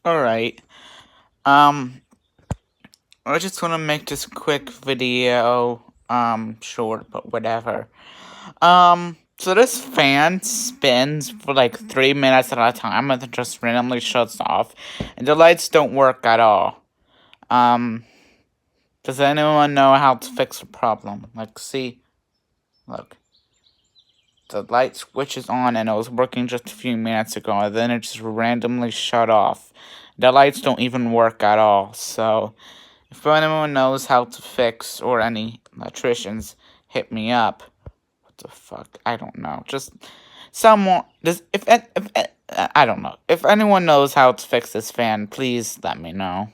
Alright. I just want to make this quick video, short, but whatever. So this fan spins for like 3 minutes at a time and then just randomly shuts off, and the lights don't work at all. Does anyone know how to fix the problem? Like, see, look. The light switches on and it was working just a few minutes ago, and then it just randomly shut off. The lights don't even work at all, so if anyone knows how to fix, or any electricians, hit me up. What the fuck? I don't know. Just someone. If I don't know. If anyone knows how to fix this fan, please let me know.